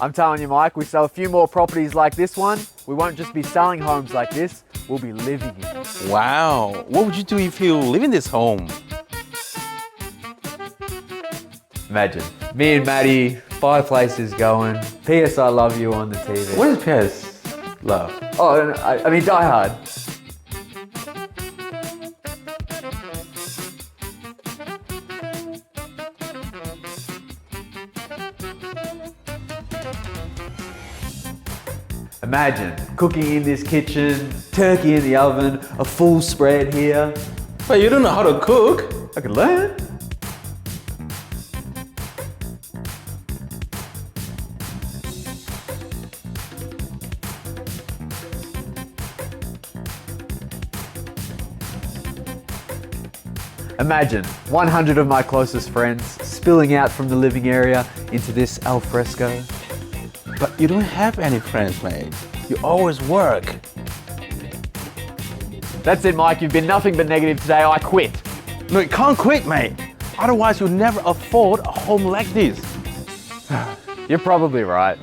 I'm telling you, Mike, we sell a few more properties like this one. We won't just be selling homes like this, we'll be living in it. Wow, what would you do if you live in this home? Imagine, me and Maddie, fireplace is going, P.S. I love you on the TV. What is P.S. love? Oh, I mean Die Hard. Imagine cooking in this kitchen, turkey in the oven, a full spread here. But you don't know how to cook. I could learn. Imagine 100 of my closest friends spilling out from the living area into this al fresco. But you don't have any friends, mate. You always work. That's it, Mike. You've been nothing but negative today. I quit. No, you can't quit, mate. Otherwise, you'll never afford a home like this. You're probably right.